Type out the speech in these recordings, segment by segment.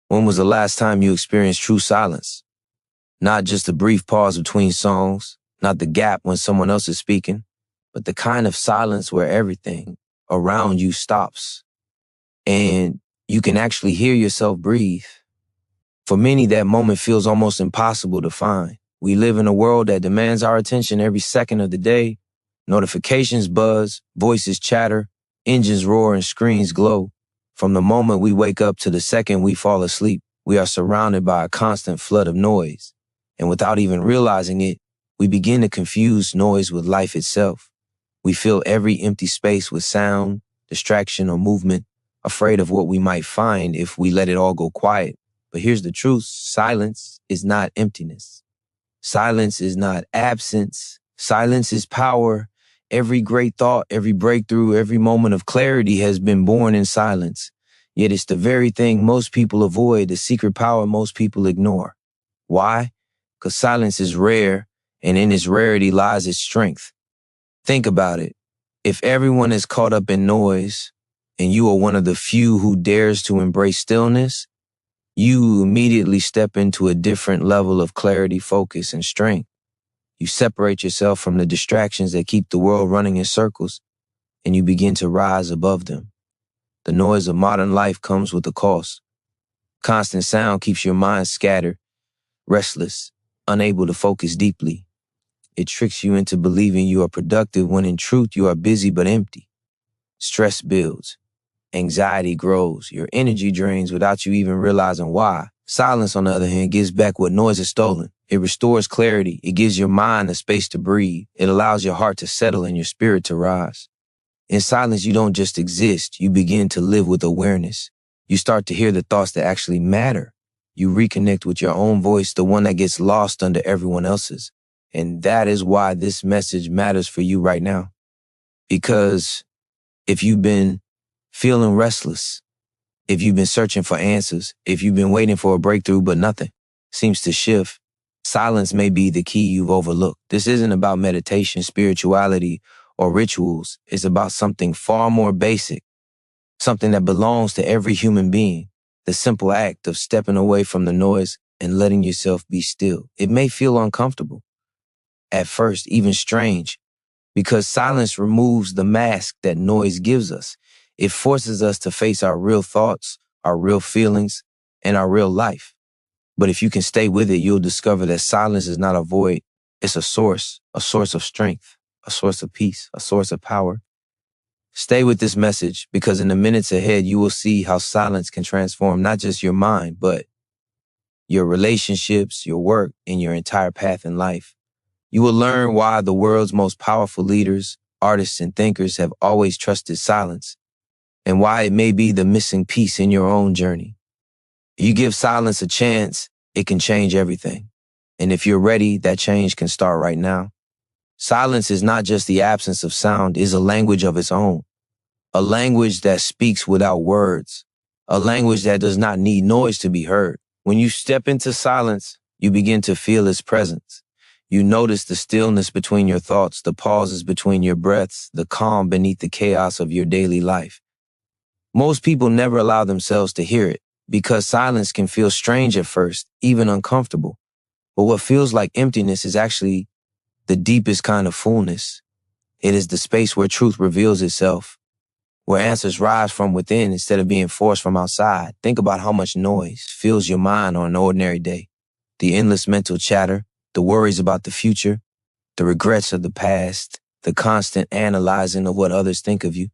When was the last time you experienced true silence? Not just a brief pause between songs, not the gap when someone else is speaking, but the kind of silence where everything around you stops and you can actually hear yourself breathe. For many, that moment feels almost impossible to find. We live in a world that demands our attention every second of the day. Notifications buzz, voices chatter, engines roar, and screens glow. From the moment we wake up to the second we fall asleep, we are surrounded by a constant flood of noise. And without even realizing it, we begin to confuse noise with life itself. We fill every empty space with sound, distraction, or movement, afraid of what we might find if we let it all go quiet. But here's the truth: silence is not emptiness. Silence is not absence. Silence is power. Every great thought, every breakthrough, every moment of clarity has been born in silence. Yet it's the very thing most people avoid, the secret power most people ignore. Why? Because silence is rare, and in its rarity lies its strength. Think about it. If everyone is caught up in noise, and you are one of the few who dares to embrace stillness, you immediately step into a different level of clarity, focus, and strength. You separate yourself from the distractions that keep the world running in circles, and you begin to rise above them. The noise of modern life comes with a cost. Constant sound keeps your mind scattered, restless, unable to focus deeply. It tricks you into believing you are productive when in truth you are busy but empty. Stress builds. Anxiety grows. Your energy drains without you even realizing why. Silence, on the other hand, gives back what noise has stolen. It restores clarity. It gives your mind the space to breathe. It allows your heart to settle and your spirit to rise. In silence, you don't just exist. You begin to live with awareness. You start to hear the thoughts that actually matter. You reconnect with your own voice, the one that gets lost under everyone else's. And that is why this message matters for you right now. Because if you've been feeling restless, if you've been searching for answers, if you've been waiting for a breakthrough but nothing seems to shift, silence may be the key you've overlooked. This isn't about meditation, spirituality, or rituals. It's about something far more basic, something that belongs to every human being. The simple act of stepping away from the noise and letting yourself be still. It may feel uncomfortable at first, even strange, because silence removes the mask that noise gives us. It forces us to face our real thoughts, our real feelings, and our real life. But if you can stay with it, you'll discover that silence is not a void. It's a source of strength, a source of peace, a source of power. Stay with this message, because in the minutes ahead, you will see how silence can transform not just your mind, but your relationships, your work, and your entire path in life. You will learn why the world's most powerful leaders, artists, and thinkers have always trusted silence, and why it may be the missing piece in your own journey. You give silence a chance, it can change everything. And if you're ready, that change can start right now. Silence is not just the absence of sound, it's a language of its own. A language that speaks without words. A language that does not need noise to be heard. When you step into silence, you begin to feel its presence. You notice the stillness between your thoughts, the pauses between your breaths, the calm beneath the chaos of your daily life. Most people never allow themselves to hear it, because silence can feel strange at first, even uncomfortable. But what feels like emptiness is actually the deepest kind of fullness. It is the space where truth reveals itself, where answers rise from within instead of being forced from outside. Think about how much noise fills your mind on an ordinary day. The endless mental chatter, the worries about the future, the regrets of the past, the constant analyzing of what others think of you.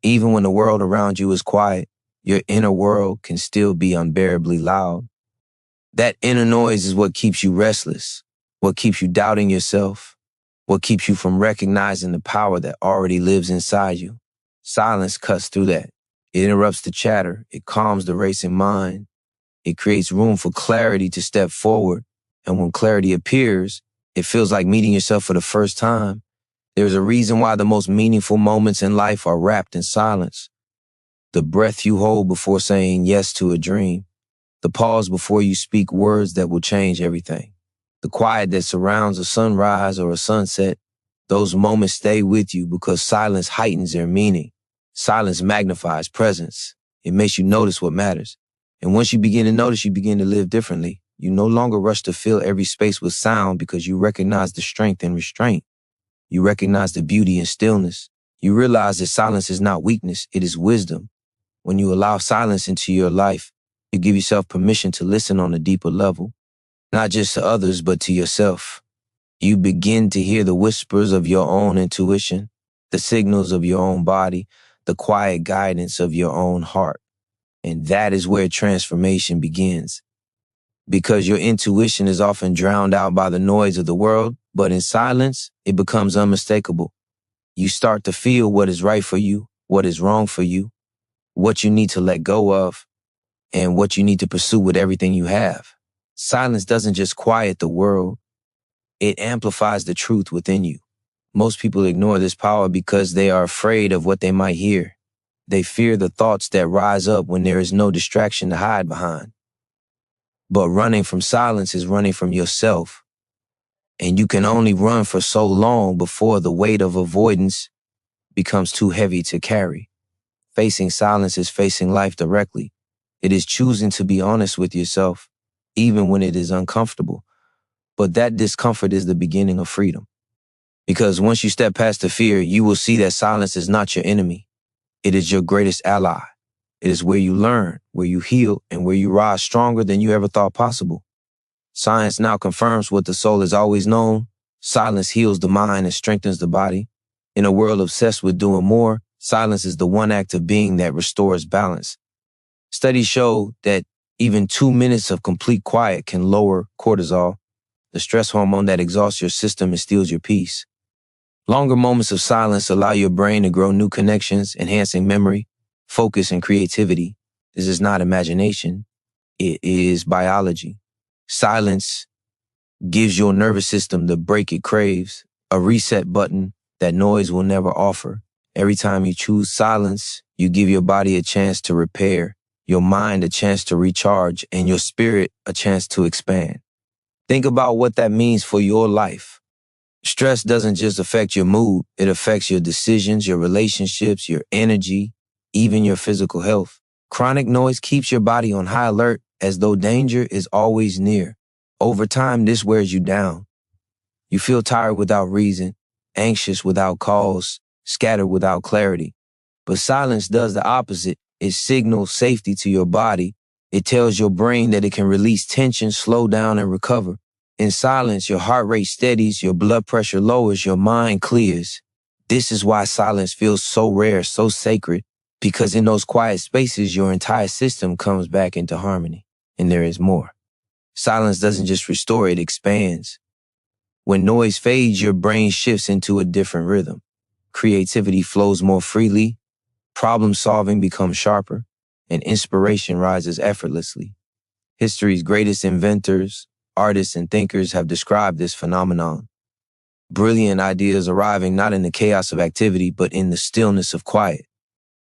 Even when the world around you is quiet, your inner world can still be unbearably loud. That inner noise is what keeps you restless, what keeps you doubting yourself, what keeps you from recognizing the power that already lives inside you. Silence cuts through that. It interrupts the chatter. It calms the racing mind. It creates room for clarity to step forward. And when clarity appears, it feels like meeting yourself for the first time. There's a reason why the most meaningful moments in life are wrapped in silence. The breath you hold before saying yes to a dream. The pause before you speak words that will change everything. The quiet that surrounds a sunrise or a sunset. Those moments stay with you because silence heightens their meaning. Silence magnifies presence. It makes you notice what matters. And once you begin to notice, you begin to live differently. You no longer rush to fill every space with sound because you recognize the strength in restraint. You recognize the beauty in stillness. You realize that silence is not weakness, it is wisdom. When you allow silence into your life, you give yourself permission to listen on a deeper level, not just to others, but to yourself. You begin to hear the whispers of your own intuition, the signals of your own body, the quiet guidance of your own heart. And that is where transformation begins. Because your intuition is often drowned out by the noise of the world, but in silence, it becomes unmistakable. You start to feel what is right for you, what is wrong for you, what you need to let go of, and what you need to pursue with everything you have. Silence doesn't just quiet the world, it amplifies the truth within you. Most people ignore this power because they are afraid of what they might hear. They fear the thoughts that rise up when there is no distraction to hide behind. But running from silence is running from yourself. And you can only run for so long before the weight of avoidance becomes too heavy to carry. Facing silence is facing life directly. It is choosing to be honest with yourself, even when it is uncomfortable. But that discomfort is the beginning of freedom. Because once you step past the fear, you will see that silence is not your enemy. It is your greatest ally. It is where you learn, where you heal, and where you rise stronger than you ever thought possible. Science now confirms what the soul has always known. Silence heals the mind and strengthens the body. In a world obsessed with doing more, silence is the one act of being that restores balance. Studies show that even 2 minutes of complete quiet can lower cortisol, the stress hormone that exhausts your system and steals your peace. Longer moments of silence allow your brain to grow new connections, enhancing memory, focus, and creativity. This is not imagination. It is biology. Silence gives your nervous system the break it craves, a reset button that noise will never offer. Every time you choose silence, you give your body a chance to repair, your mind a chance to recharge, and your spirit a chance to expand. Think about what that means for your life. Stress doesn't just affect your mood, it affects your decisions, your relationships, your energy, even your physical health. Chronic noise keeps your body on high alert as though danger is always near. Over time, this wears you down. You feel tired without reason, anxious without cause, scattered without clarity. But silence does the opposite. It signals safety to your body. It tells your brain that it can release tension, slow down, and recover. In silence, your heart rate steadies, your blood pressure lowers, your mind clears. This is why silence feels so rare, so sacred, because in those quiet spaces, your entire system comes back into harmony. And there is more. Silence doesn't just restore, it expands. When noise fades, your brain shifts into a different rhythm. Creativity flows more freely, problem solving becomes sharper, and inspiration rises effortlessly. History's greatest inventors, artists, and thinkers have described this phenomenon. Brilliant ideas arriving not in the chaos of activity, but in the stillness of quiet.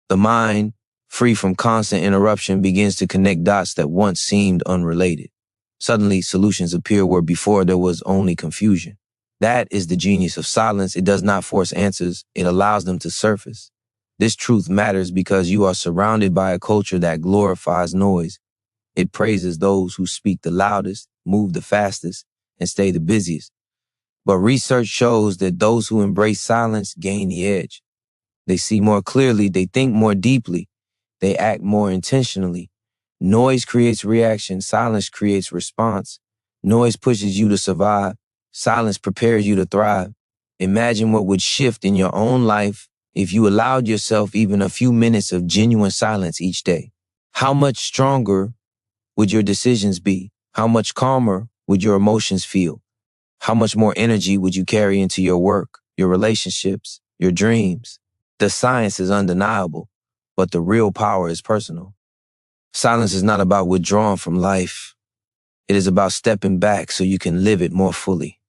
The mind, free from constant interruption, begins to connect dots that once seemed unrelated. Suddenly, solutions appear where before there was only confusion. That is the genius of silence. It does not force answers. It allows them to surface. This truth matters because you are surrounded by a culture that glorifies noise. It praises those who speak the loudest, move the fastest, and stay the busiest. But research shows that those who embrace silence gain the edge. They see more clearly, they think more deeply, they act more intentionally. Noise creates reaction, silence creates response. Noise pushes you to survive, silence prepares you to thrive. Imagine what would shift in your own life if you allowed yourself even a few minutes of genuine silence each day. How much stronger would your decisions be? How much calmer would your emotions feel? How much more energy would you carry into your work, your relationships, your dreams? The science is undeniable, but the real power is personal. Silence is not about withdrawing from life. It is about stepping back so you can live it more fully.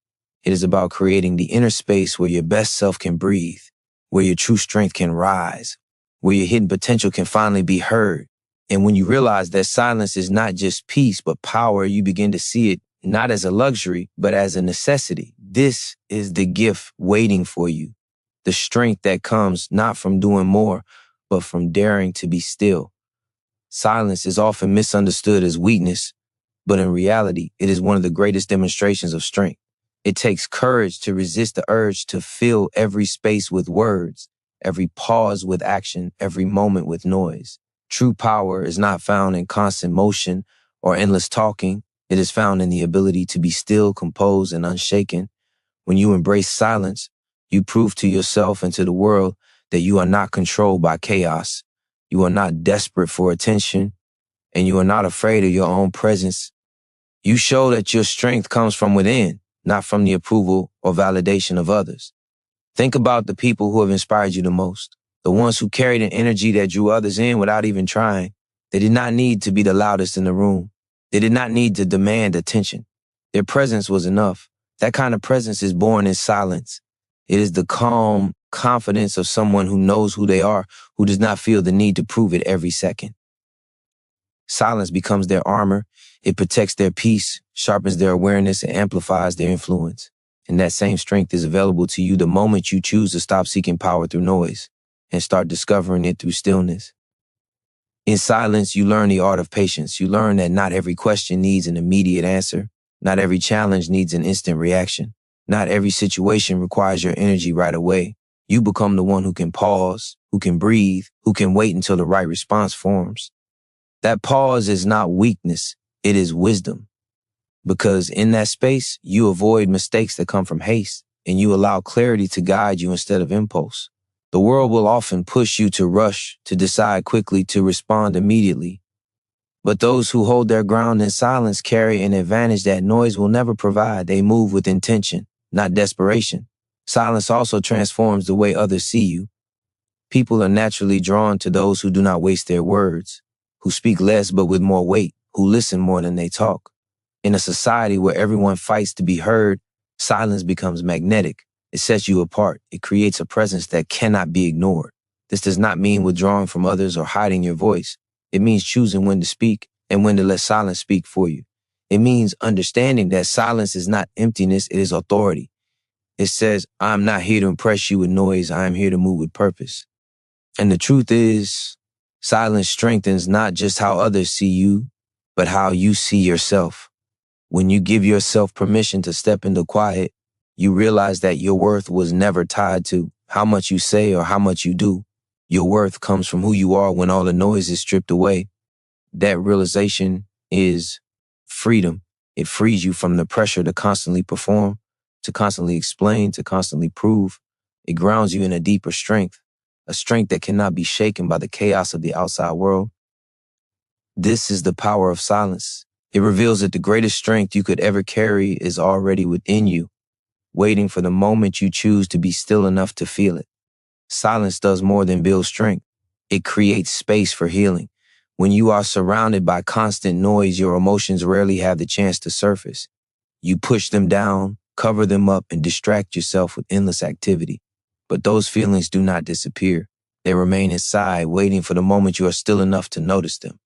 It is about creating the inner space where your best self can breathe, where your true strength can rise, where your hidden potential can finally be heard. And when you realize that silence is not just peace, but power, you begin to see it not as a luxury, but as a necessity. This is the gift waiting for you. The strength that comes not from doing more, but from daring to be still. Silence is often misunderstood as weakness, but in reality, it is one of the greatest demonstrations of strength. It takes courage to resist the urge to fill every space with words, every pause with action, every moment with noise. True power is not found in constant motion or endless talking. It is found in the ability to be still, composed, and unshaken. When you embrace silence, you prove to yourself and to the world that you are not controlled by chaos. You are not desperate for attention, and you are not afraid of your own presence. You show that your strength comes from within, not from the approval or validation of others. Think about the people who have inspired you the most, the ones who carried an energy that drew others in without even trying. They did not need to be the loudest in the room. They did not need to demand attention. Their presence was enough. That kind of presence is born in silence. It is the calm confidence of someone who knows who they are, who does not feel the need to prove it every second. Silence becomes their armor. It protects their peace, sharpens their awareness, and amplifies their influence. And that same strength is available to you the moment you choose to stop seeking power through noise and start discovering it through stillness. In silence, you learn the art of patience. You learn that not every question needs an immediate answer. Not every challenge needs an instant reaction. Not every situation requires your energy right away. You become the one who can pause, who can breathe, who can wait until the right response forms. That pause is not weakness, it is wisdom. Because in that space, you avoid mistakes that come from haste, and you allow clarity to guide you instead of impulse. The world will often push you to rush, to decide quickly, to respond immediately. But those who hold their ground in silence carry an advantage that noise will never provide. They move with intention, not desperation. Silence also transforms the way others see you. People are naturally drawn to those who do not waste their words, who speak less but with more weight, who listen more than they talk. In a society where everyone fights to be heard, silence becomes magnetic. It sets you apart. It creates a presence that cannot be ignored. This does not mean withdrawing from others or hiding your voice. It means choosing when to speak and when to let silence speak for you. It means understanding that silence is not emptiness, it is authority. It says, I'm not here to impress you with noise, I am here to move with purpose. And the truth is, silence strengthens not just how others see you, but how you see yourself. When you give yourself permission to step into quiet, you realize that your worth was never tied to how much you say or how much you do. Your worth comes from who you are when all the noise is stripped away. That realization is freedom. It frees you from the pressure to constantly perform, to constantly explain, to constantly prove. It grounds you in a deeper strength, a strength that cannot be shaken by the chaos of the outside world. This is the power of silence. It reveals that the greatest strength you could ever carry is already within you, waiting for the moment you choose to be still enough to feel it. Silence does more than build strength. It creates space for healing. When you are surrounded by constant noise, your emotions rarely have the chance to surface. You push them down, cover them up, and distract yourself with endless activity. But those feelings do not disappear. They remain inside, waiting for the moment you are still enough to notice them.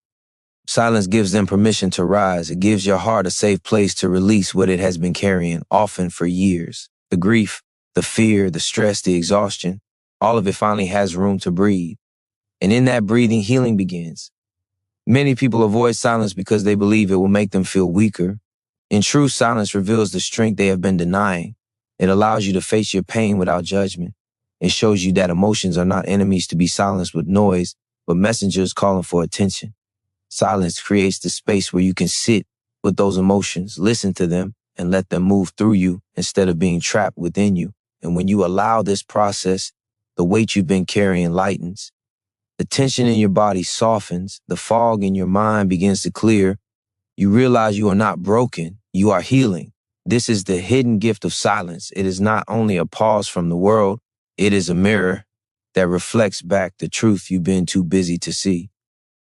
Silence gives them permission to rise. It gives your heart a safe place to release what it has been carrying, often for years. The grief, the fear, the stress, the exhaustion, all of it finally has room to breathe. And in that breathing, healing begins. Many people avoid silence because they believe it will make them feel weaker. In truth, silence reveals the strength they have been denying. It allows you to face your pain without judgment. It shows you that emotions are not enemies to be silenced with noise, but messengers calling for attention. Silence creates the space where you can sit with those emotions, listen to them, and let them move through you instead of being trapped within you. And when you allow this process, the weight you've been carrying lightens. The tension in your body softens. The fog in your mind begins to clear. You realize you are not broken. You are healing. This is the hidden gift of silence. It is not only a pause from the world. It is a mirror that reflects back the truth you've been too busy to see.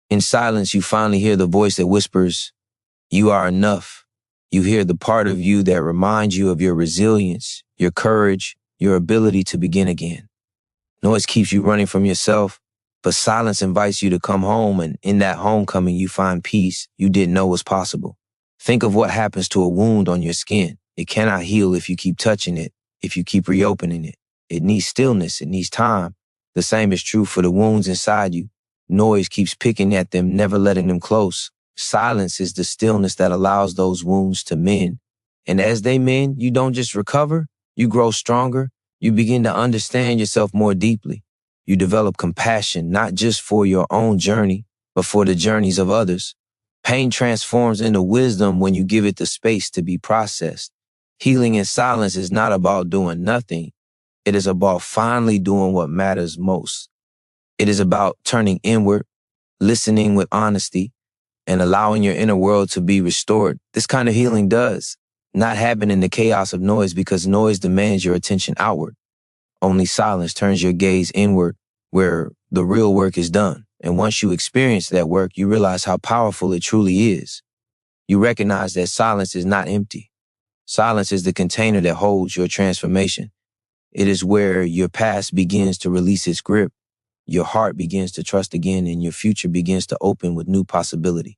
In silence, you finally hear the voice that whispers, you are enough. You hear the part of you that reminds you of your resilience, your courage, your ability to begin again. Noise keeps you running from yourself, but silence invites you to come home, and in that homecoming, you find peace you didn't know was possible. Think of what happens to a wound on your skin. It cannot heal if you keep touching it, if you keep reopening it. It needs stillness. It needs time. The same is true for the wounds inside you. Noise keeps picking at them, never letting them close. Silence is the stillness that allows those wounds to mend. And as they mend, you don't just recover, you grow stronger. You begin to understand yourself more deeply. You develop compassion, not just for your own journey, but for the journeys of others. Pain transforms into wisdom when you give it the space to be processed. Healing in silence is not about doing nothing. It is about finally doing what matters most. It is about turning inward, listening with honesty, and allowing your inner world to be restored. This kind of healing does not happen in the chaos of noise, because noise demands your attention outward. Only silence turns your gaze inward, where the real work is done. And once you experience that work, you realize how powerful it truly is. You recognize that silence is not empty. Silence is the container that holds your transformation. It is where your past begins to release its grip, your heart begins to trust again, and your future begins to open with new possibility.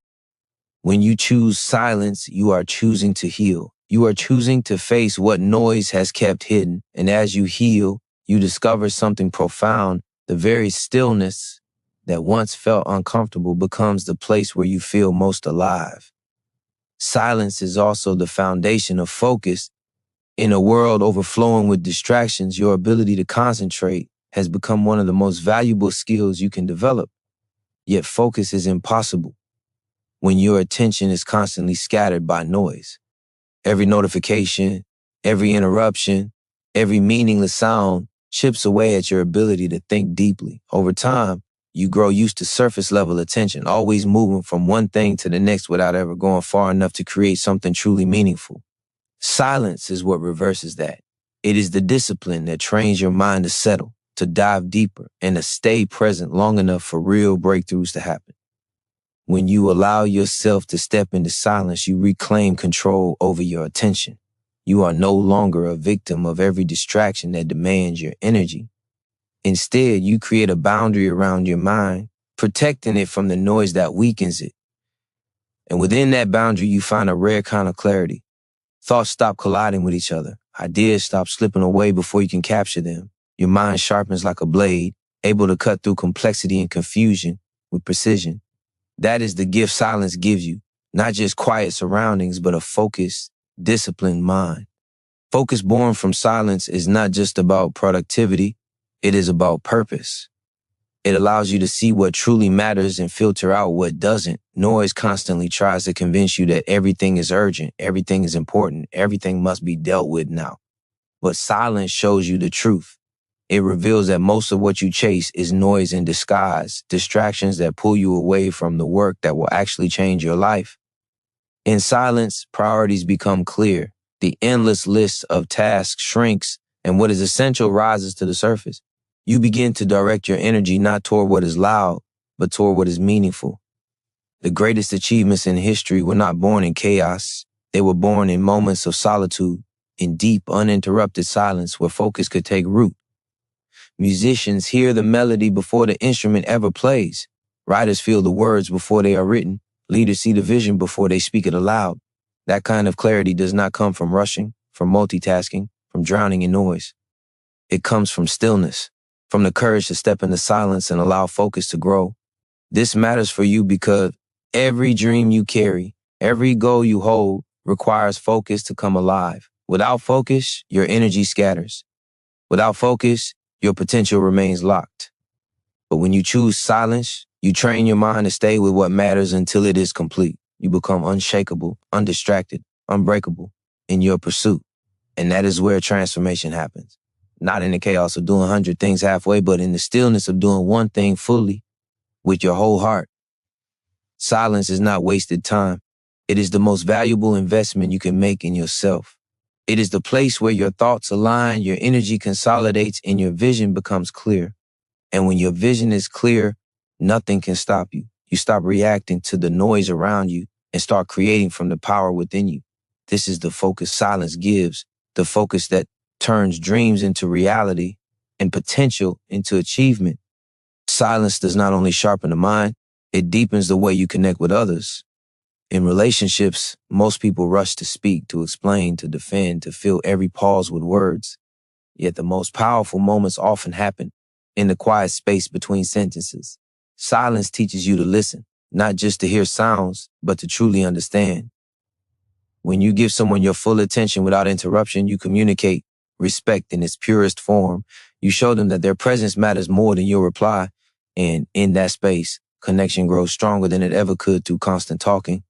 When you choose silence, you are choosing to heal. You are choosing to face what noise has kept hidden. And as you heal, you discover something profound. The very stillness that once felt uncomfortable becomes the place where you feel most alive. Silence is also the foundation of focus. In a world overflowing with distractions, your ability to concentrate has become one of the most valuable skills you can develop. Yet focus is impossible when your attention is constantly scattered by noise. Every notification, every interruption, every meaningless sound chips away at your ability to think deeply. Over time, you grow used to surface level attention, always moving from one thing to the next without ever going far enough to create something truly meaningful. Silence is what reverses that. It is the discipline that trains your mind to settle, to dive deeper, and to stay present long enough for real breakthroughs to happen. When you allow yourself to step into silence, you reclaim control over your attention. You are no longer a victim of every distraction that demands your energy. Instead, you create a boundary around your mind, protecting it from the noise that weakens it. And within that boundary, you find a rare kind of clarity. Thoughts stop colliding with each other. Ideas stop slipping away before you can capture them. Your mind sharpens like a blade, able to cut through complexity and confusion with precision. That is the gift silence gives you, not just quiet surroundings, but a focused, disciplined mind. Focus born from silence is not just about productivity, it is about purpose. It allows you to see what truly matters and filter out what doesn't. Noise constantly tries to convince you that everything is urgent, everything is important, everything must be dealt with now. But silence shows you the truth. It reveals that most of what you chase is noise in disguise, distractions that pull you away from the work that will actually change your life. In silence, priorities become clear. The endless list of tasks shrinks, and what is essential rises to the surface. You begin to direct your energy not toward what is loud, but toward what is meaningful. The greatest achievements in history were not born in chaos. They were born in moments of solitude, in deep, uninterrupted silence where focus could take root. Musicians hear the melody before the instrument ever plays. Writers feel the words before they are written. Leaders see the vision before they speak it aloud. That kind of clarity does not come from rushing, from multitasking, from drowning in noise. It comes from stillness, from the courage to step into silence and allow focus to grow. This matters for you because every dream you carry, every goal you hold requires focus to come alive. Without focus, your energy scatters. Without focus, your potential remains locked. But when you choose silence, you train your mind to stay with what matters until it is complete. You become unshakable, undistracted, unbreakable in your pursuit. And that is where transformation happens. Not in the chaos of doing 100 things halfway, but in the stillness of doing one thing fully with your whole heart. Silence is not wasted time. It is the most valuable investment you can make in yourself. It is the place where your thoughts align, your energy consolidates, and your vision becomes clear. And when your vision is clear, nothing can stop you. You stop reacting to the noise around you and start creating from the power within you. This is the focus silence gives, the focus that turns dreams into reality and potential into achievement. Silence does not only sharpen the mind, it deepens the way you connect with others. In relationships, most people rush to speak, to explain, to defend, to fill every pause with words. Yet the most powerful moments often happen in the quiet space between sentences. Silence teaches you to listen, not just to hear sounds, but to truly understand. When you give someone your full attention without interruption, you communicate respect in its purest form. You show them that their presence matters more than your reply. And in that space, connection grows stronger than it ever could through constant talking.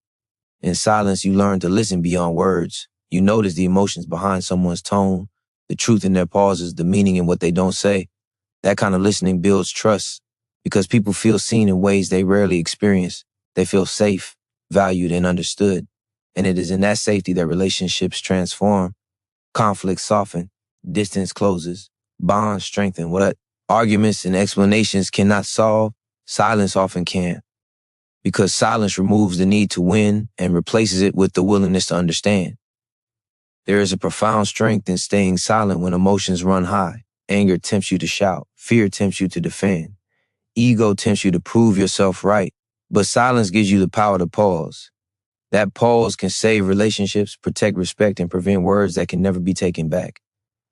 In silence, you learn to listen beyond words. You notice the emotions behind someone's tone, the truth in their pauses, the meaning in what they don't say. That kind of listening builds trust because people feel seen in ways they rarely experience. They feel safe, valued, and understood. And it is in that safety that relationships transform. Conflicts soften, distance closes, bonds strengthen. What arguments and explanations cannot solve, silence often can. Because silence removes the need to win and replaces it with the willingness to understand. There is a profound strength in staying silent when emotions run high. Anger tempts you to shout. Fear tempts you to defend. Ego tempts you to prove yourself right. But silence gives you the power to pause. That pause can save relationships, protect respect, and prevent words that can never be taken back.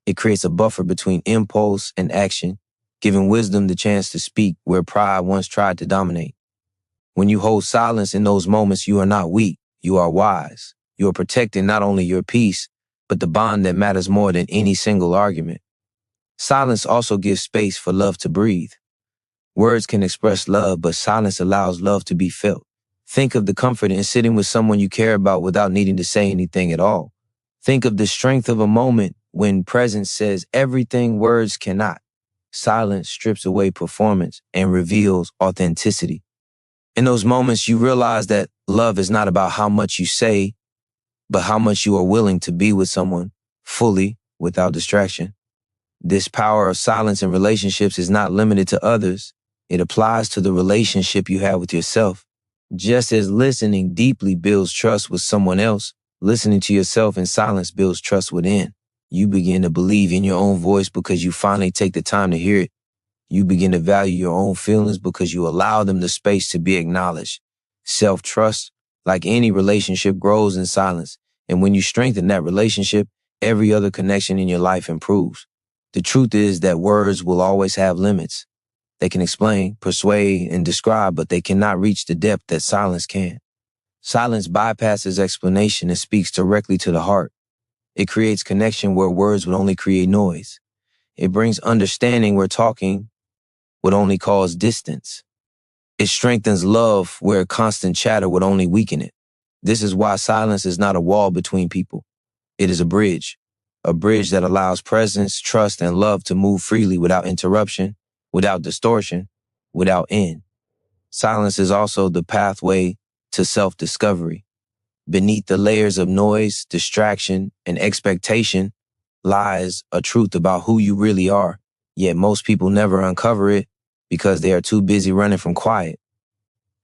It creates a buffer between impulse and action, giving wisdom the chance to speak where pride once tried to dominate. When you hold silence in those moments, you are not weak, you are wise. You are protecting not only your peace, but the bond that matters more than any single argument. Silence also gives space for love to breathe. Words can express love, but silence allows love to be felt. Think of the comfort in sitting with someone you care about without needing to say anything at all. Think of the strength of a moment when presence says everything words cannot. Silence strips away performance and reveals authenticity. In those moments, you realize that love is not about how much you say, but how much you are willing to be with someone fully without distraction. This power of silence in relationships is not limited to others. It applies to the relationship you have with yourself. Just as listening deeply builds trust with someone else, listening to yourself in silence builds trust within. You begin to believe in your own voice because you finally take the time to hear it. You begin to value your own feelings because you allow them the space to be acknowledged. Self-trust, like any relationship, grows in silence. And when you strengthen that relationship, every other connection in your life improves. The truth is that words will always have limits. They can explain, persuade, and describe, but they cannot reach the depth that silence can. Silence bypasses explanation and speaks directly to the heart. It creates connection where words would only create noise. It brings understanding where talking would only cause distance. It strengthens love where constant chatter would only weaken it. This is why silence is not a wall between people. It is a bridge that allows presence, trust, and love to move freely without interruption, without distortion, without end. Silence is also the pathway to self-discovery. Beneath the layers of noise, distraction, and expectation lies a truth about who you really are. Yet most people never uncover it because they are too busy running from quiet.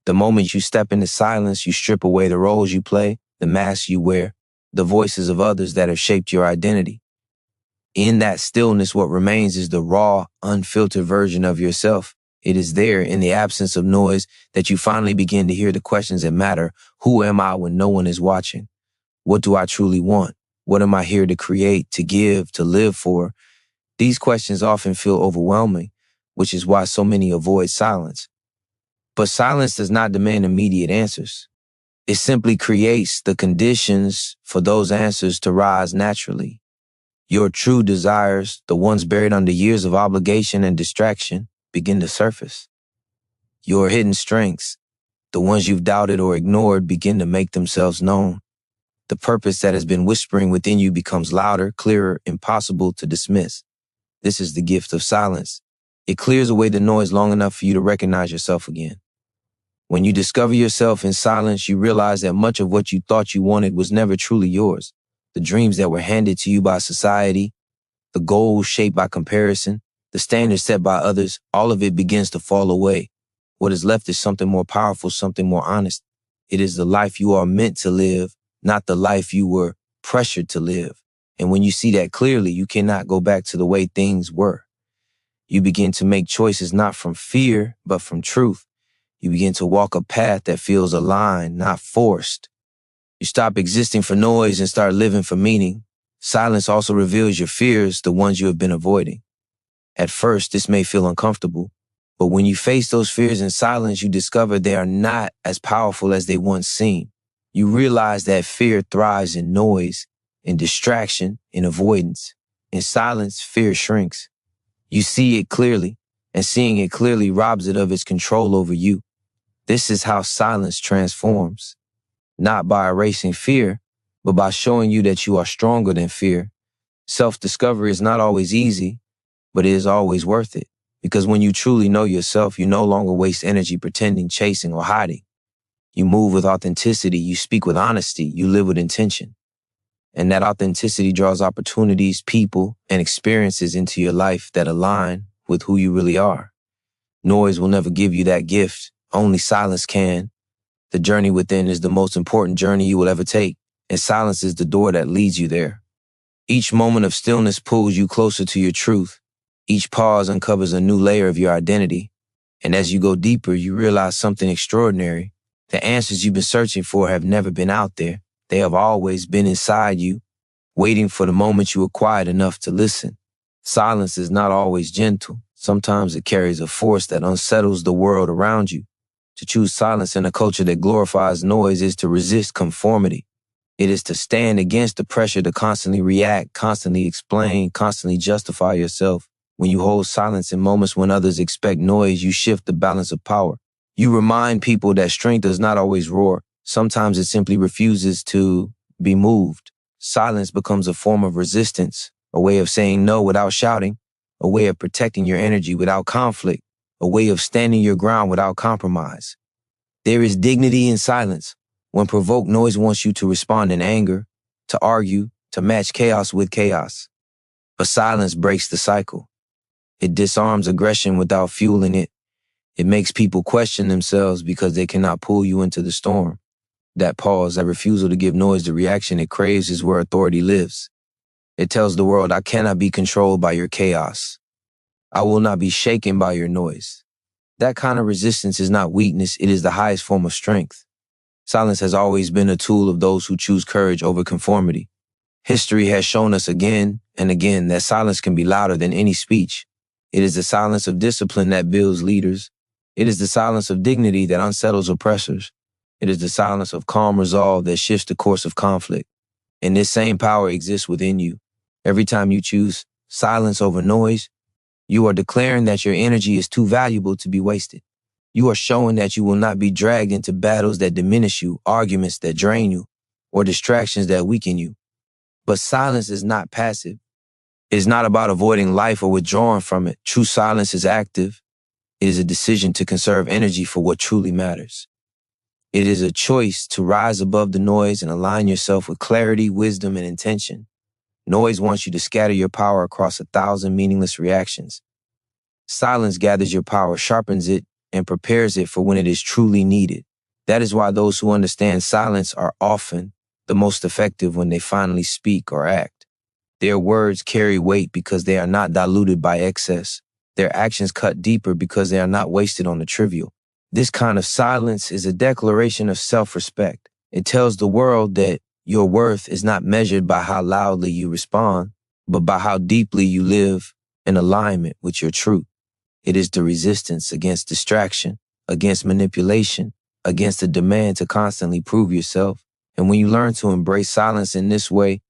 The moment you step into silence, you strip away the roles you play, the masks you wear, the voices of others that have shaped your identity. In that stillness, what remains is the raw, unfiltered version of yourself. It is there, in the absence of noise, that you finally begin to hear the questions that matter. Who am I when no one is watching? What do I truly want? What am I here to create, to give, to live for? These questions often feel overwhelming, which is why so many avoid silence. But silence does not demand immediate answers. It simply creates the conditions for those answers to rise naturally. Your true desires, the ones buried under years of obligation and distraction, begin to surface. Your hidden strengths, the ones you've doubted or ignored, begin to make themselves known. The purpose that has been whispering within you becomes louder, clearer, impossible to dismiss. This is the gift of silence. It clears away the noise long enough for you to recognize yourself again. When you discover yourself in silence, you realize that much of what you thought you wanted was never truly yours. The dreams that were handed to you by society, the goals shaped by comparison, the standards set by others, all of it begins to fall away. What is left is something more powerful, something more honest. It is the life you are meant to live, not the life you were pressured to live. And when you see that clearly, you cannot go back to the way things were. You begin to make choices not from fear, but from truth. You begin to walk a path that feels aligned, not forced. You stop existing for noise and start living for meaning. Silence also reveals your fears, the ones you have been avoiding. At first, this may feel uncomfortable. But when you face those fears in silence, you discover they are not as powerful as they once seemed. You realize that fear thrives in noise, in distraction, in avoidance. In silence, fear shrinks. You see it clearly, and seeing it clearly robs it of its control over you. This is how silence transforms. Not by erasing fear, but by showing you that you are stronger than fear. Self-discovery is not always easy, but it is always worth it. Because when you truly know yourself, you no longer waste energy pretending, chasing, or hiding. You move with authenticity, you speak with honesty, you live with intention. And that authenticity draws opportunities, people, and experiences into your life that align with who you really are. Noise will never give you that gift. Only silence can. The journey within is the most important journey you will ever take, and silence is the door that leads you there. Each moment of stillness pulls you closer to your truth. Each pause uncovers a new layer of your identity. And as you go deeper, you realize something extraordinary. The answers you've been searching for have never been out there. They have always been inside you, waiting for the moment you are quiet enough to listen. Silence is not always gentle. Sometimes it carries a force that unsettles the world around you. To choose silence in a culture that glorifies noise is to resist conformity. It is to stand against the pressure to constantly react, constantly explain, constantly justify yourself. When you hold silence in moments when others expect noise, you shift the balance of power. You remind people that strength does not always roar. Sometimes it simply refuses to be moved. Silence becomes a form of resistance, a way of saying no without shouting, a way of protecting your energy without conflict, a way of standing your ground without compromise. There is dignity in silence. When provoked, noise wants you to respond in anger, to argue, to match chaos with chaos. But silence breaks the cycle. It disarms aggression without fueling it. It makes people question themselves because they cannot pull you into the storm. That pause, that refusal to give noise the reaction it craves is where authority lives. It tells the world, I cannot be controlled by your chaos. I will not be shaken by your noise. That kind of resistance is not weakness, it is the highest form of strength. Silence has always been a tool of those who choose courage over conformity. History has shown us again and again that silence can be louder than any speech. It is the silence of discipline that builds leaders. It is the silence of dignity that unsettles oppressors. It is the silence of calm resolve that shifts the course of conflict. And this same power exists within you. Every time you choose silence over noise, you are declaring that your energy is too valuable to be wasted. You are showing that you will not be dragged into battles that diminish you, arguments that drain you, or distractions that weaken you. But silence is not passive. It is not about avoiding life or withdrawing from it. True silence is active. It is a decision to conserve energy for what truly matters. It is a choice to rise above the noise and align yourself with clarity, wisdom, and intention. Noise wants you to scatter your power across 1,000 meaningless reactions. Silence gathers your power, sharpens it, and prepares it for when it is truly needed. That is why those who understand silence are often the most effective when they finally speak or act. Their words carry weight because they are not diluted by excess. Their actions cut deeper because they are not wasted on the trivial. This kind of silence is a declaration of self-respect. It tells the world that your worth is not measured by how loudly you respond, but by how deeply you live in alignment with your truth. It is the resistance against distraction, against manipulation, against the demand to constantly prove yourself. And when you learn to embrace silence in this way,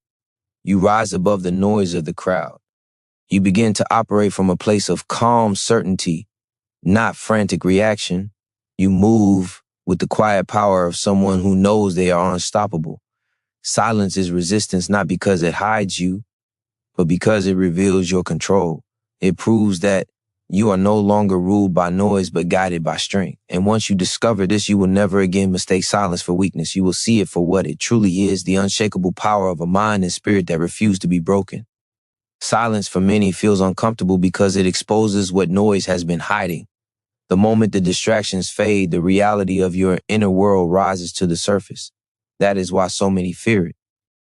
you rise above the noise of the crowd. You begin to operate from a place of calm certainty, not frantic reaction. You move with the quiet power of someone who knows they are unstoppable. Silence is resistance not because it hides you, but because it reveals your control. It proves that you are no longer ruled by noise, but guided by strength. And once you discover this, you will never again mistake silence for weakness. You will see it for what it truly is, the unshakable power of a mind and spirit that refuse to be broken. Silence for many feels uncomfortable because it exposes what noise has been hiding. The moment the distractions fade, the reality of your inner world rises to the surface. That is why so many fear it.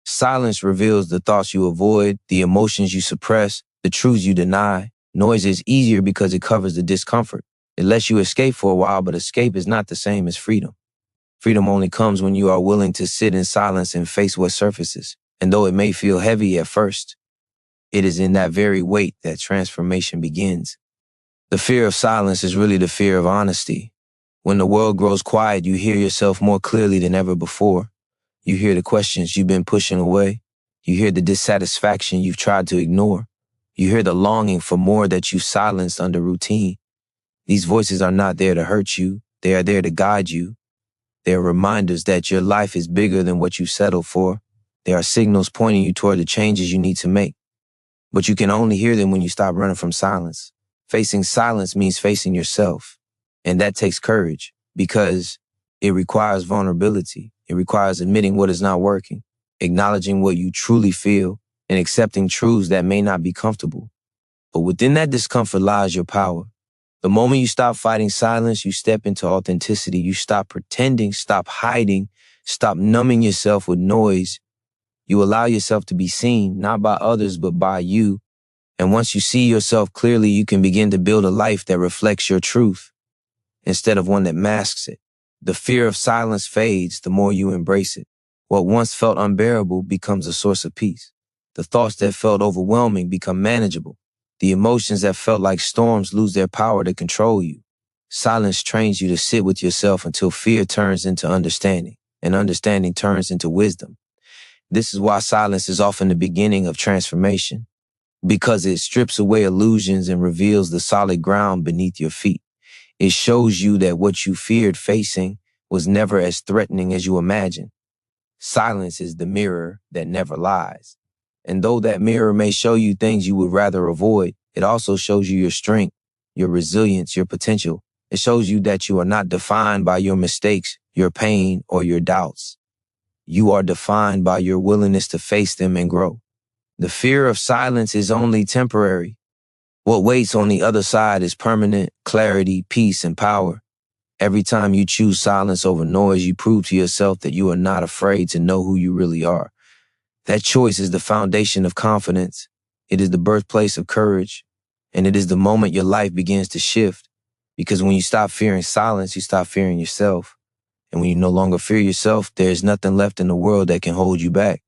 Silence reveals the thoughts you avoid, the emotions you suppress, the truths you deny. Noise is easier because it covers the discomfort. It lets you escape for a while, but escape is not the same as freedom. Freedom only comes when you are willing to sit in silence and face what surfaces. And though it may feel heavy at first, it is in that very weight that transformation begins. The fear of silence is really the fear of honesty. When the world grows quiet, you hear yourself more clearly than ever before. You hear the questions you've been pushing away. You hear the dissatisfaction you've tried to ignore. You hear the longing for more that you've silenced under routine. These voices are not there to hurt you. They are there to guide you. They are reminders that your life is bigger than what you settled for. They are signals pointing you toward the changes you need to make. But you can only hear them when you stop running from silence. Facing silence means facing yourself. And that takes courage because it requires vulnerability. It requires admitting what is not working, acknowledging what you truly feel, and accepting truths that may not be comfortable. But within that discomfort lies your power. The moment you stop fighting silence, you step into authenticity. You stop pretending, stop hiding, stop numbing yourself with noise. You allow yourself to be seen, not by others, but by you. And once you see yourself clearly, you can begin to build a life that reflects your truth instead of one that masks it. The fear of silence fades the more you embrace it. What once felt unbearable becomes a source of peace. The thoughts that felt overwhelming become manageable. The emotions that felt like storms lose their power to control you. Silence trains you to sit with yourself until fear turns into understanding, and understanding turns into wisdom. This is why silence is often the beginning of transformation, because it strips away illusions and reveals the solid ground beneath your feet. It shows you that what you feared facing was never as threatening as you imagined. Silence is the mirror that never lies. And though that mirror may show you things you would rather avoid, it also shows you your strength, your resilience, your potential. It shows you that you are not defined by your mistakes, your pain, or your doubts. You are defined by your willingness to face them and grow. The fear of silence is only temporary. What waits on the other side is permanent clarity, peace, and power. Every time you choose silence over noise, you prove to yourself that you are not afraid to know who you really are. That choice is the foundation of confidence. It is the birthplace of courage. And it is the moment your life begins to shift. Because when you stop fearing silence, you stop fearing yourself. And when you no longer fear yourself, there is nothing left in the world that can hold you back.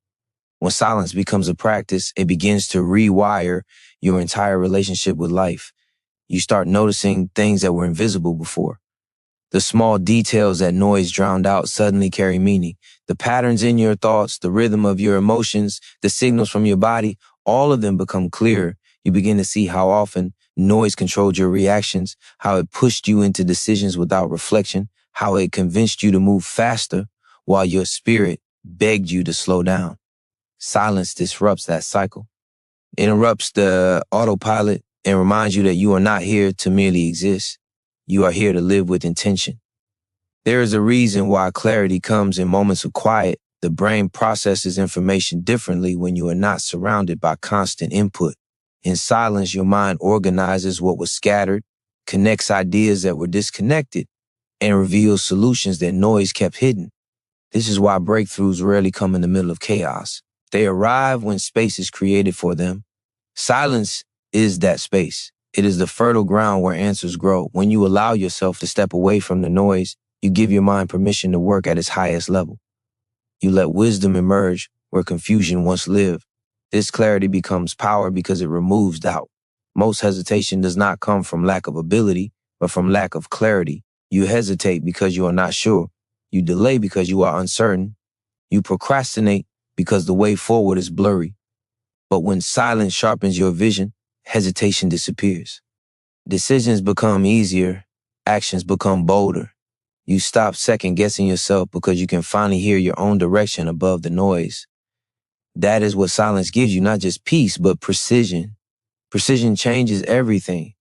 When silence becomes a practice, it begins to rewire your entire relationship with life. You start noticing things that were invisible before. The small details that noise drowned out suddenly carry meaning. The patterns in your thoughts, the rhythm of your emotions, the signals from your body, all of them become clearer. You begin to see how often noise controlled your reactions, how it pushed you into decisions without reflection, how it convinced you to move faster while your spirit begged you to slow down. Silence disrupts that cycle. It interrupts the autopilot and reminds you that you are not here to merely exist. You are here to live with intention. There is a reason why clarity comes in moments of quiet. The brain processes information differently when you are not surrounded by constant input. In silence, your mind organizes what was scattered, connects ideas that were disconnected, and reveals solutions that noise kept hidden. This is why breakthroughs rarely come in the middle of chaos. They arrive when space is created for them. Silence is that space. It is the fertile ground where answers grow. When you allow yourself to step away from the noise, you give your mind permission to work at its highest level. You let wisdom emerge where confusion once lived. This clarity becomes power because it removes doubt. Most hesitation does not come from lack of ability, but from lack of clarity. You hesitate because you are not sure. You delay because you are uncertain. You procrastinate because the way forward is blurry. But when silence sharpens your vision, hesitation disappears. Decisions become easier. Actions become bolder. You stop second-guessing yourself because you can finally hear your own direction above the noise. That is what silence gives you, not just peace, but precision. Precision changes everything.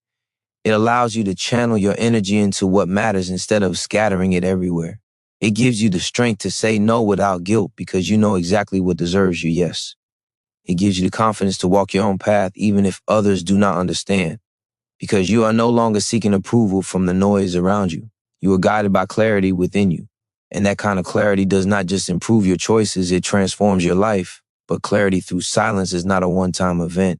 It allows you to channel your energy into what matters instead of scattering it everywhere. It gives you the strength to say no without guilt because you know exactly what deserves your yes. It gives you the confidence to walk your own path even if others do not understand, because you are no longer seeking approval from the noise around you. You are guided by clarity within you. And that kind of clarity does not just improve your choices, it transforms your life. But clarity through silence is not a one-time event.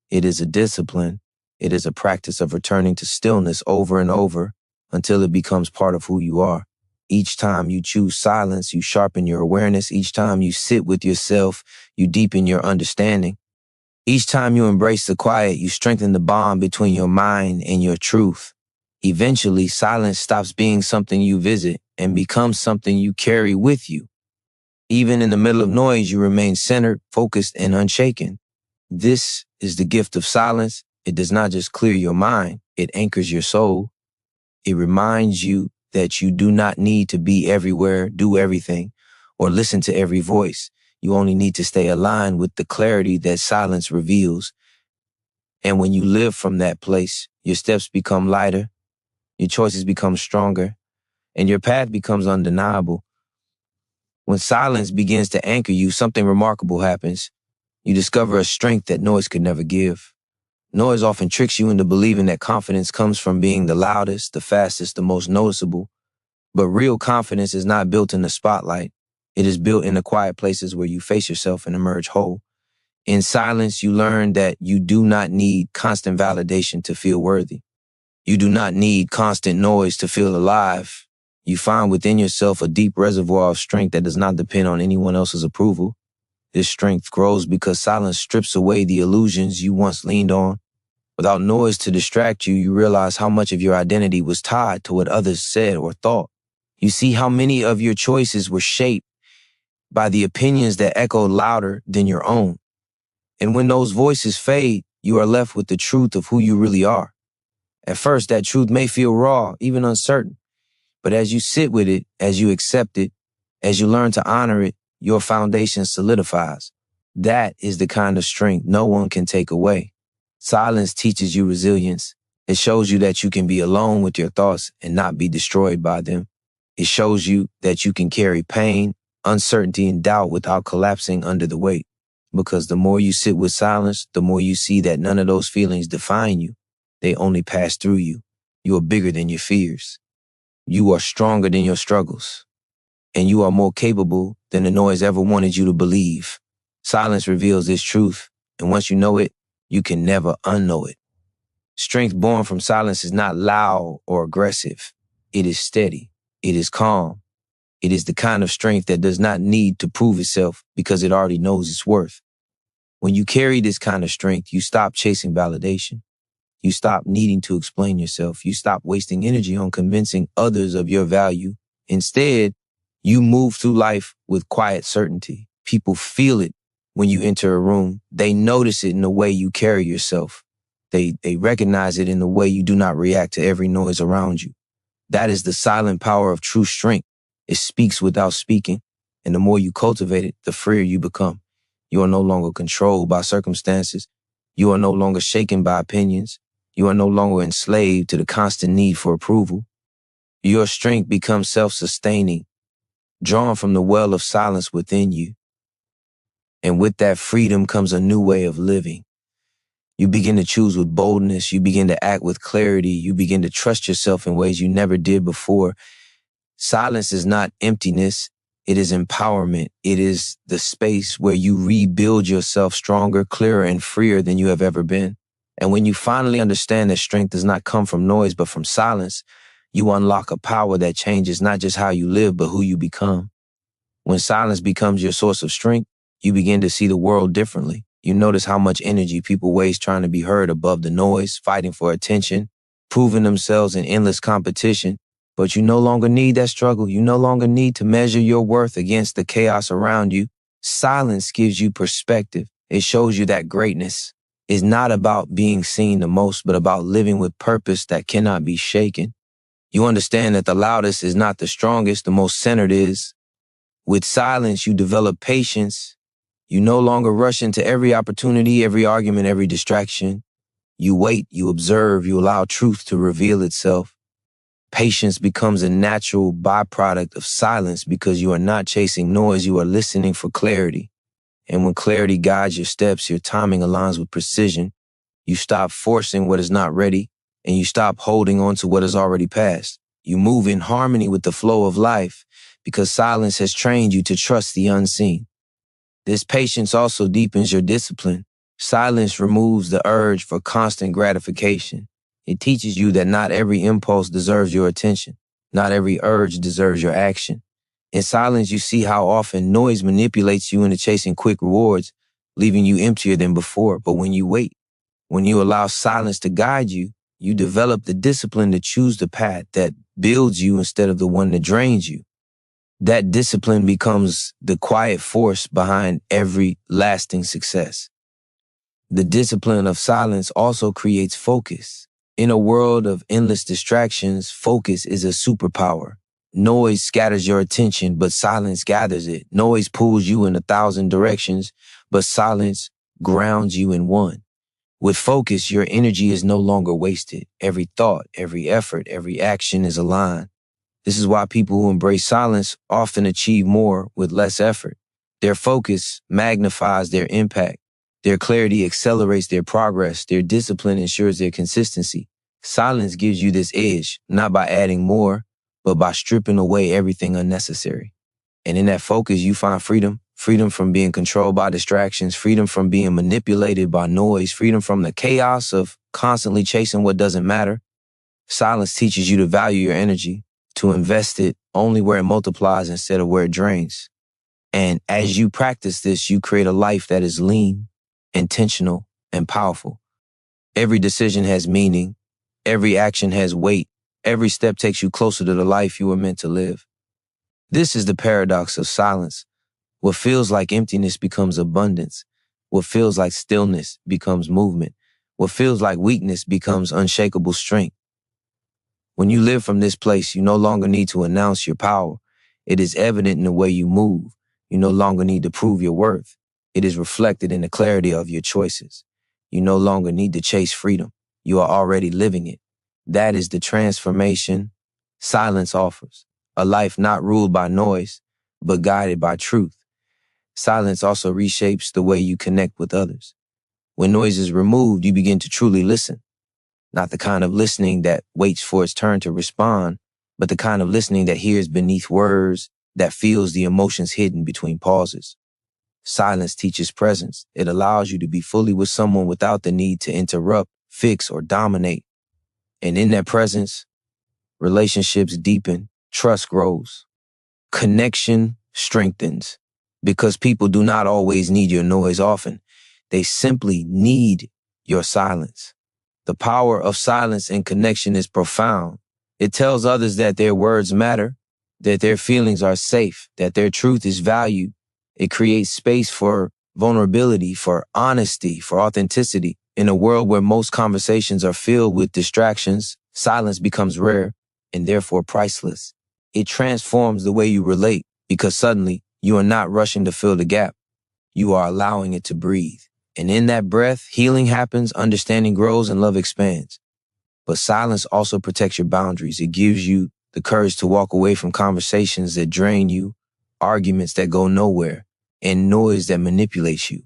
It is a discipline. It is a practice of returning to stillness over and over until it becomes part of who you are. Each time you choose silence, you sharpen your awareness. Each time you sit with yourself, you deepen your understanding. Each time you embrace the quiet, you strengthen the bond between your mind and your truth. Eventually, silence stops being something you visit and becomes something you carry with you. Even in the middle of noise, you remain centered, focused, and unshaken. This is the gift of silence. It does not just clear your mind, it anchors your soul. It reminds you that you do not need to be everywhere, do everything, or listen to every voice. You only need to stay aligned with the clarity that silence reveals. And when you live from that place, your steps become lighter, your choices become stronger, and your path becomes undeniable. When silence begins to anchor you, something remarkable happens. You discover a strength that noise could never give. Noise often tricks you into believing that confidence comes from being the loudest, the fastest, the most noticeable. But real confidence is not built in the spotlight. It is built in the quiet places where you face yourself and emerge whole. In silence, you learn that you do not need constant validation to feel worthy. You do not need constant noise to feel alive. You find within yourself a deep reservoir of strength that does not depend on anyone else's approval. This strength grows because silence strips away the illusions you once leaned on. Without noise to distract you, you realize how much of your identity was tied to what others said or thought. You see how many of your choices were shaped by the opinions that echoed louder than your own. And when those voices fade, you are left with the truth of who you really are. At first, that truth may feel raw, even uncertain. But as you sit with it, as you accept it, as you learn to honor it, your foundation solidifies. That is the kind of strength no one can take away. Silence teaches you resilience. It shows you that you can be alone with your thoughts and not be destroyed by them. It shows you that you can carry pain, uncertainty, and doubt without collapsing under the weight. Because the more you sit with silence, the more you see that none of those feelings define you. They only pass through you. You are bigger than your fears. You are stronger than your struggles. And you are more capable than the noise ever wanted you to believe. Silence reveals this truth, and once you know it, you can never unknow it. Strength born from silence is not loud or aggressive. It is steady. It is calm. It is the kind of strength that does not need to prove itself because it already knows its worth. When you carry this kind of strength, you stop chasing validation. You stop needing to explain yourself. You stop wasting energy on convincing others of your value. Instead, you move through life with quiet certainty. People feel it when you enter a room. They notice it in the way you carry yourself. They recognize it in the way you do not react to every noise around you. That is the silent power of true strength. It speaks without speaking, and the more you cultivate it, the freer you become. You are no longer controlled by circumstances. You are no longer shaken by opinions. You are no longer enslaved to the constant need for approval. Your strength becomes self-sustaining, drawn from the well of silence within you. And with that freedom comes a new way of living. You begin to choose with boldness. You begin to act with clarity. You begin to trust yourself in ways you never did before. Silence is not emptiness. It is empowerment. It is the space where you rebuild yourself stronger, clearer, and freer than you have ever been. And when you finally understand that strength does not come from noise, but from silence, you unlock a power that changes not just how you live, but who you become. When silence becomes your source of strength, you begin to see the world differently. You notice how much energy people waste trying to be heard above the noise, fighting for attention, proving themselves in endless competition. But you no longer need that struggle. You no longer need to measure your worth against the chaos around you. Silence gives you perspective. It shows you that greatness is not about being seen the most, but about living with purpose that cannot be shaken. You understand that the loudest is not the strongest, the most centered is. With silence, you develop patience. You no longer rush into every opportunity, every argument, every distraction. You wait, you observe, you allow truth to reveal itself. Patience becomes a natural byproduct of silence because you are not chasing noise, you are listening for clarity. And when clarity guides your steps, your timing aligns with precision. You stop forcing what is not ready, and you stop holding on to what is already past. You move in harmony with the flow of life because silence has trained you to trust the unseen. This patience also deepens your discipline. Silence removes the urge for constant gratification. It teaches you that not every impulse deserves your attention. Not every urge deserves your action. In silence, you see how often noise manipulates you into chasing quick rewards, leaving you emptier than before. But when you wait, when you allow silence to guide you, you develop the discipline to choose the path that builds you instead of the one that drains you. That discipline becomes the quiet force behind every lasting success. The discipline of silence also creates focus. In a world of endless distractions, focus is a superpower. Noise scatters your attention, but silence gathers it. Noise pulls you in 1,000 directions, but silence grounds you in one. With focus, your energy is no longer wasted. Every thought, every effort, every action is aligned. This is why people who embrace silence often achieve more with less effort. Their focus magnifies their impact. Their clarity accelerates their progress. Their discipline ensures their consistency. Silence gives you this edge, not by adding more, but by stripping away everything unnecessary. And in that focus, you find freedom. Freedom from being controlled by distractions, freedom from being manipulated by noise, freedom from the chaos of constantly chasing what doesn't matter. Silence teaches you to value your energy, to invest it only where it multiplies instead of where it drains. And as you practice this, you create a life that is lean, intentional, and powerful. Every decision has meaning. Every action has weight. Every step takes you closer to the life you were meant to live. This is the paradox of silence. What feels like emptiness becomes abundance. What feels like stillness becomes movement. What feels like weakness becomes unshakable strength. When you live from this place, you no longer need to announce your power. It is evident in the way you move. You no longer need to prove your worth. It is reflected in the clarity of your choices. You no longer need to chase freedom. You are already living it. That is the transformation silence offers. A life not ruled by noise, but guided by truth. Silence also reshapes the way you connect with others. When noise is removed, you begin to truly listen. Not the kind of listening that waits for its turn to respond, but the kind of listening that hears beneath words, that feels the emotions hidden between pauses. Silence teaches presence. It allows you to be fully with someone without the need to interrupt, fix, or dominate. And in that presence, relationships deepen, trust grows, connection strengthens, because people do not always need your noise often. They simply need your silence. The power of silence and connection is profound. It tells others that their words matter, that their feelings are safe, that their truth is valued. It creates space for vulnerability, for honesty, for authenticity. In a world where most conversations are filled with distractions, silence becomes rare and therefore priceless. It transforms the way you relate because suddenly you are not rushing to fill the gap. You are allowing it to breathe. And in that breath, healing happens, understanding grows, and love expands. But silence also protects your boundaries. It gives you the courage to walk away from conversations that drain you, arguments that go nowhere, and noise that manipulates you.